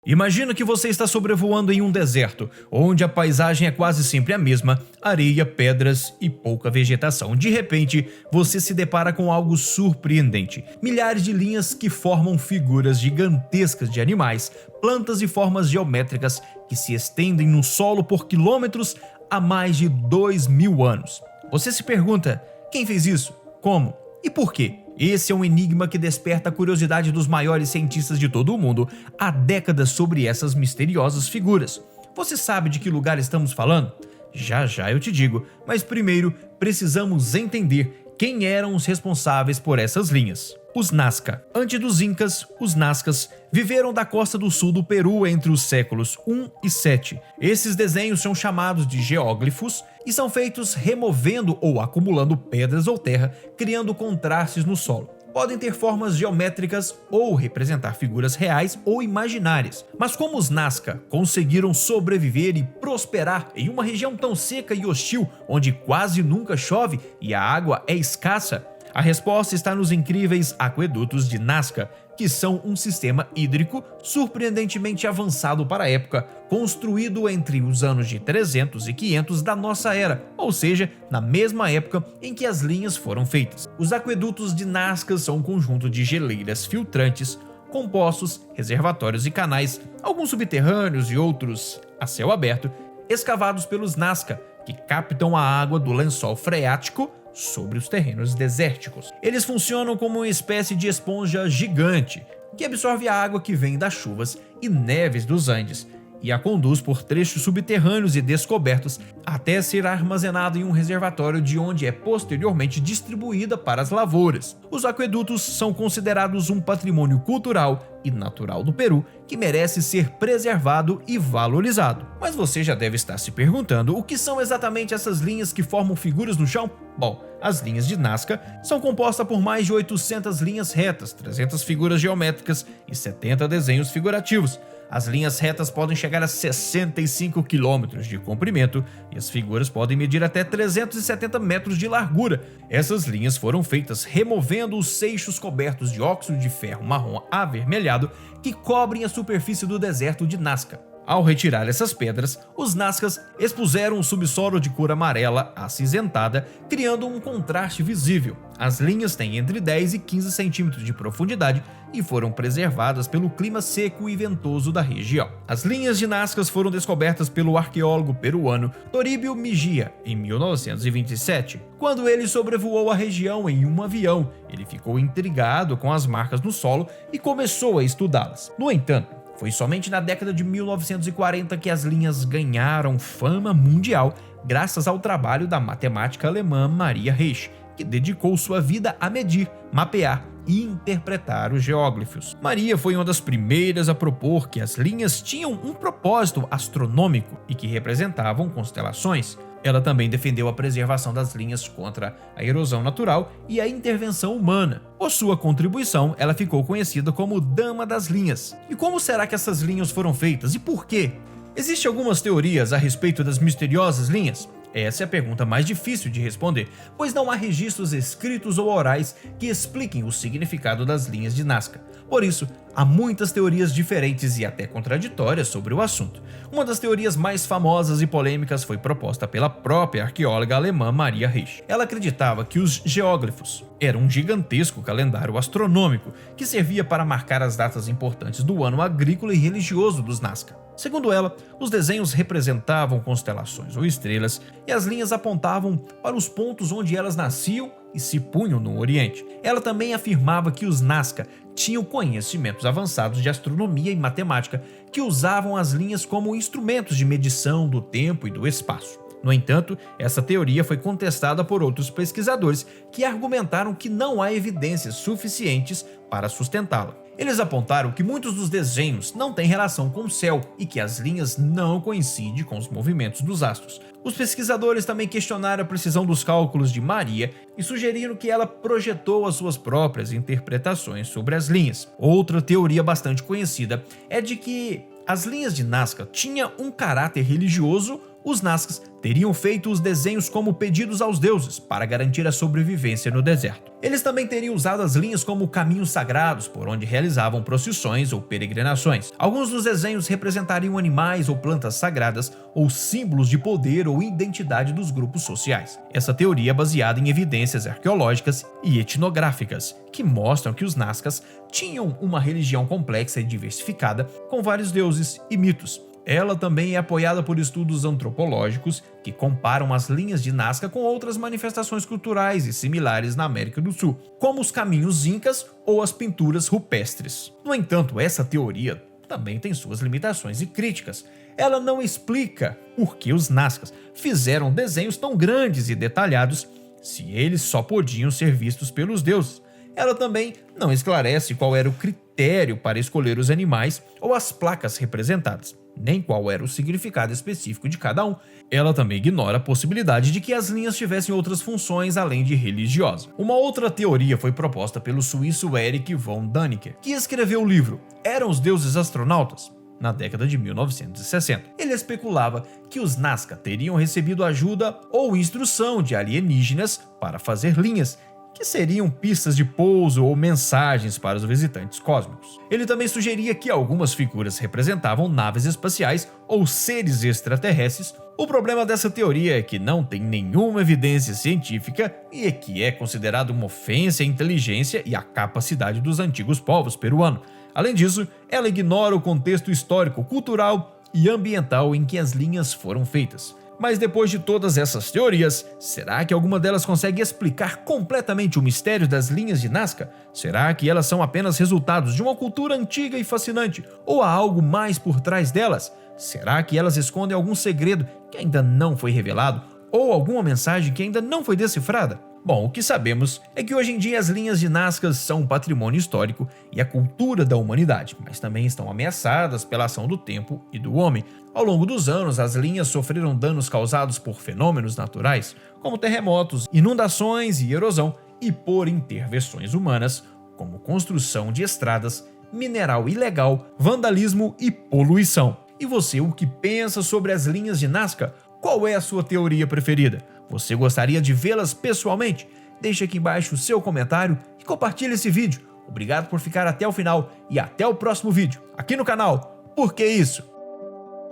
Imagina que você está sobrevoando em um deserto, onde a paisagem é quase sempre a mesma, areia, pedras e pouca vegetação. De repente, você se depara com algo surpreendente. Milhares de linhas que formam figuras gigantescas de animais, plantas e formas geométricas que se estendem no solo por quilômetros há mais de 2000 anos. Você se pergunta, quem fez isso? Como? E por quê? Esse é um enigma que desperta a curiosidade dos maiores cientistas de todo o mundo há décadas sobre essas misteriosas figuras. Você sabe de que lugar estamos falando? Já já eu te digo, mas primeiro precisamos entender quem eram os responsáveis por essas linhas. Os Nazca. Antes dos Incas, os Nazcas viveram da costa do sul do Peru entre os séculos 1 e 7. Esses desenhos são chamados de geóglifos e são feitos removendo ou acumulando pedras ou terra, criando contrastes no solo. Podem ter formas geométricas ou representar figuras reais ou imaginárias. Mas como os Nazca conseguiram sobreviver e prosperar em uma região tão seca e hostil, onde quase nunca chove e a água é escassa? A resposta está nos incríveis aquedutos de Nazca, que são um sistema hídrico surpreendentemente avançado para a época, construído entre os anos de 300 e 500 da nossa era, ou seja, na mesma época em que as linhas foram feitas. Os aquedutos de Nazca são um conjunto de geleiras filtrantes, compostos, reservatórios e canais, alguns subterrâneos e outros a céu aberto, escavados pelos Nazca, que captam a água do lençol freático sobre os terrenos desérticos. Eles funcionam como uma espécie de esponja gigante que absorve a água que vem das chuvas e neves dos Andes e a conduz por trechos subterrâneos e descobertos até ser armazenada em um reservatório de onde é posteriormente distribuída para as lavouras. Os aquedutos são considerados um patrimônio cultural e natural do Peru que merece ser preservado e valorizado. Mas você já deve estar se perguntando o que são exatamente essas linhas que formam figuras no chão? Bom, as linhas de Nazca são compostas por mais de 800 linhas retas, 300 figuras geométricas e 70 desenhos figurativos. As linhas retas podem chegar a 65 km de comprimento e as figuras podem medir até 370 metros de largura. Essas linhas foram feitas removendo os seixos cobertos de óxido de ferro marrom avermelhado que cobrem a superfície do deserto de Nazca. Ao retirar essas pedras, os Nazcas expuseram o subsolo de cor amarela acinzentada, criando um contraste visível. As linhas têm entre 10 e 15 centímetros de profundidade e foram preservadas pelo clima seco e ventoso da região. As linhas de Nazca foram descobertas pelo arqueólogo peruano Toribio Mejia em 1927. Quando ele sobrevoou a região em um avião, ele ficou intrigado com as marcas no solo e começou a estudá-las. No entanto, foi somente na década de 1940 que as linhas ganharam fama mundial graças ao trabalho da matemática alemã Maria Riesch, que dedicou sua vida a medir, mapear e interpretar os geóglifos. Maria foi uma das primeiras a propor que as linhas tinham um propósito astronômico e que representavam constelações. Ela também defendeu a preservação das linhas contra a erosão natural e a intervenção humana. Por sua contribuição, ela ficou conhecida como Dama das Linhas. E como será que essas linhas foram feitas e por quê? Existem algumas teorias a respeito das misteriosas linhas? Essa é a pergunta mais difícil de responder, pois não há registros escritos ou orais que expliquem o significado das linhas de Nazca. Por isso, há muitas teorias diferentes e até contraditórias sobre o assunto. Uma das teorias mais famosas e polêmicas foi proposta pela própria arqueóloga alemã Maria Riesch. Ela acreditava que os geóglifos eram um gigantesco calendário astronômico que servia para marcar as datas importantes do ano agrícola e religioso dos Nazca. Segundo ela, os desenhos representavam constelações ou estrelas e as linhas apontavam para os pontos onde elas nasciam e se punham no Oriente. Ela também afirmava que os Nazca tinham conhecimentos avançados de astronomia e matemática que usavam as linhas como instrumentos de medição do tempo e do espaço. No entanto, essa teoria foi contestada por outros pesquisadores que argumentaram que não há evidências suficientes para sustentá-la. Eles apontaram que muitos dos desenhos não têm relação com o céu e que as linhas não coincidem com os movimentos dos astros. Os pesquisadores também questionaram a precisão dos cálculos de Maria e sugeriram que ela projetou as suas próprias interpretações sobre as linhas. Outra teoria bastante conhecida é de que as linhas de Nazca tinham um caráter religioso Os Nazcas teriam feito os desenhos como pedidos aos deuses para garantir a sobrevivência no deserto. Eles também teriam usado as linhas como caminhos sagrados por onde realizavam procissões ou peregrinações. Alguns dos desenhos representariam animais ou plantas sagradas ou símbolos de poder ou identidade dos grupos sociais. Essa teoria é baseada em evidências arqueológicas e etnográficas que mostram que os Nazcas tinham uma religião complexa e diversificada com vários deuses e mitos. Ela também é apoiada por estudos antropológicos que comparam as linhas de Nazca com outras manifestações culturais e similares na América do Sul, como os caminhos incas ou as pinturas rupestres. No entanto, essa teoria também tem suas limitações e críticas. Ela não explica por que os Nazcas fizeram desenhos tão grandes e detalhados se eles só podiam ser vistos pelos deuses. Ela também não esclarece qual era o critério para escolher os animais ou as placas representadas, nem qual era o significado específico de cada um. Ela também ignora a possibilidade de que as linhas tivessem outras funções além de religiosa. Uma outra teoria foi proposta pelo suíço Erich von Däniken, que escreveu o livro Eram os Deuses Astronautas? Na década de 1960. Ele especulava que os Nazca teriam recebido ajuda ou instrução de alienígenas para fazer linhas, que seriam pistas de pouso ou mensagens para os visitantes cósmicos. Ele também sugeria que algumas figuras representavam naves espaciais ou seres extraterrestres. O problema dessa teoria é que não tem nenhuma evidência científica e é que é considerado uma ofensa à inteligência e à capacidade dos antigos povos peruanos. Além disso, ela ignora o contexto histórico, cultural e ambiental em que as linhas foram feitas. Mas depois de todas essas teorias, será que alguma delas consegue explicar completamente o mistério das linhas de Nazca? Será que elas são apenas resultados de uma cultura antiga e fascinante? Ou há algo mais por trás delas? Será que elas escondem algum segredo que ainda não foi revelado? Ou alguma mensagem que ainda não foi decifrada? Bom, o que sabemos é que hoje em dia as linhas de Nazca são um patrimônio histórico e a cultura da humanidade, mas também estão ameaçadas pela ação do tempo e do homem. Ao longo dos anos, as linhas sofreram danos causados por fenômenos naturais, como terremotos, inundações e erosão, e por intervenções humanas, como construção de estradas, mineral ilegal, vandalismo e poluição. E você, o que pensa sobre as linhas de Nazca? Qual é a sua teoria preferida? Você gostaria de vê-las pessoalmente? Deixe aqui embaixo o seu comentário e compartilhe esse vídeo. Obrigado por ficar até o final e até o próximo vídeo, aqui no canal Por Que Isso?